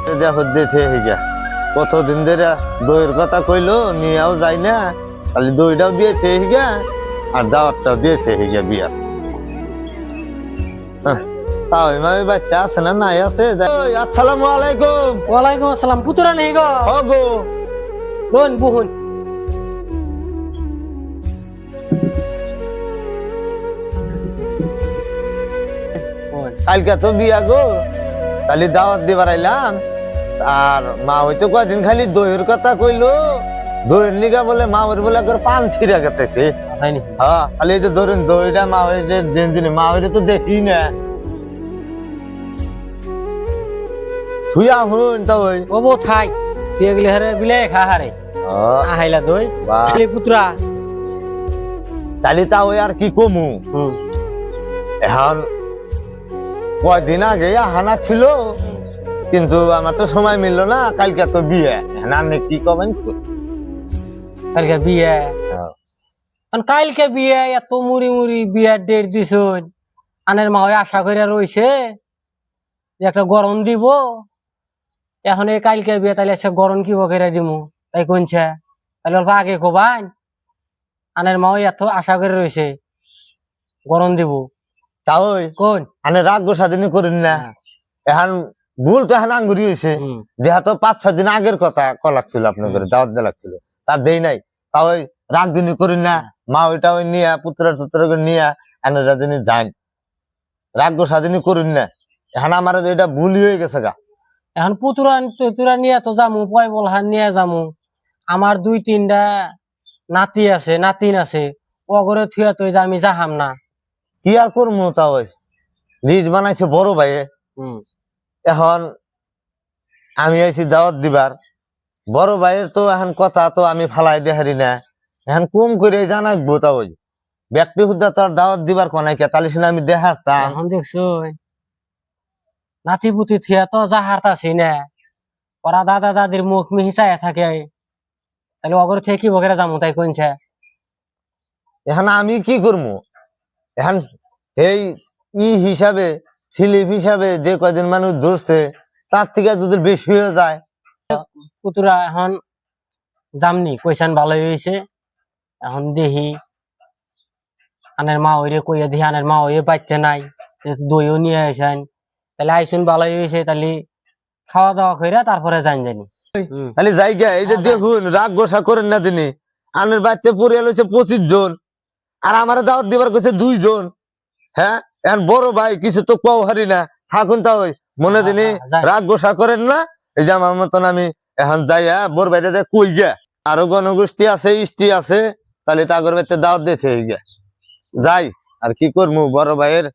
হচ্ছে হিগা কতদিন ধরে দইয়ের কথা কইলো নিয়েও যাই না, খালি দইটাও দিয়েছে হিগা আর দাওয়াতটাও দিয়েছে হিগা বিয়া। তাও এভাবে বাচ্চা আছে না নাই আছে? আসসালামু আলাইকুম। ওয়ালাইকুম আসসালাম। পুতুরা নেই গো? গো বোন বুহুন কালকে তো বিয়া গো, খালি দাওয়াত দিবার আইলাম। আর মা হয়তো কয়দিন খালি দইয়ের কথা কইলো, দইয়ের নিগা বলে মা ওর বলে পান ছিঁড়া গেতেছে। হ্যাঁ খালি এই যে ধরুন দইটা মা হইতে দিন দিনে মা হইতে তো দেখি না। তুই আহুন তো ওই ও বো থাই তুই এগুলি হারে বিলে খা হারে আহাইলা দই পুতুরা তাহলে তা ওই আর কি কমু। এখন কয়দিন আগে হানা ছিল, কিন্তু আমার তো সময় মিললো না। কালকে তো বিয়ে, আপনি কি করবেন? কালকে বিয়ে? কালকে বিয়ে এত মুড়ি মুড়ি বিয়ার ডেট দিছ, আনের মা আশা করে রইছে যে একটা গরম দিব। এখন এই কালকে বিয়ে, তাহলে সে গরম কি বকেরা দিমু তাই কোনছে? তাহলে অল্প আগে কবান, আনের মা এত আশা করে রইছে গরম দিব। তাই কোন আনে রাগ গোসাদিনী করেন না। এখন ভুল তো এখন আঙ্গুরি হয়েছে, যেহেতু 5-6 দিন আগের কথা কলাচ্ছিল আপনাদের দাওয়াত দেওয়া লাগছিল, তার দেই নাই। তাও ওই রাগ দিনী করেন না। মা ওইটা ওই নিয়ে পুত্র নিয়ে আনেরা দিনী যান, রাগ গোসাদিনী করেন না। এখন আমার এটা ভুল হয়ে গেছে গা। এখন পুতুরা নিয়ে তো যামু, পয় বলহান নিয়ে যামু। আমার 2-3টা নাতি আছে, নাতিন আছে, অগরে থুয়া তো আমি যাহাম না। কি আর করবো? তা ওই রিজ বানাইছে বড় ভাইয়ে। এখন আমি আইছি দাওয়াত দিবার, বড় ভাইয়ের তো এখন কথা তো আমি ফালাই দেহারি না। এখন কম করে জানাকবো। তা ওই ব্যক্তি হুদ্দা তো আর দাওয়াত দিবার কোনাই কে, তাহলে আমি দেখাতাম। এখন দেখছো নাতি পুতি থিয়া তো যাহারতাছি না, ওরা দাদা দাদির মুখ মিহিচায় থাকে, তাহলে অগর থেকে কি বকেরা যামু তাই কোনছে? এখন আমি কি করবো? এখন এই হিসাবে স্লিপ হিসাবে যে কয়দিন মানুষ ধরছে, তার থেকে যদি বেশি হয়ে যায়। পুতুরা এখন জামনি কইসান ভালোই হয়েছে। এখন দেখি আনের মা ওইরে কইয়া দেখি, আনের মা ওই বাচ্চা নাই, দইও নিয়ে আসেন, তাহলে আইসুন ভালোই হয়েছে। তাহলে খাওয়া দাওয়া কইরা তারপরে জানি তাহলে জায়গা এই যে দেখুন রাগ গোসা করেন না তিনি। আনের বাচ্চা পরিয়াল হচ্ছে 25 জন, আর আমার দাওয়াত দিবার কাছে 2 জন। হ্যাঁ এখন বড় ভাই কিছু তো পাও হারি না, থাকুন তা ওই মনে দিনই রাগ গোসা করেন না। এই যে আমার মতন আমি এখন যাই, বড় ভাইটা কই গে, আরো গণগোষ্ঠী আছে, ইষ্টি আছে, তাহলে তাগর বাড়িতে দাওয়াত দিতে যাই। আর কি করবো, বড় ভাইয়ের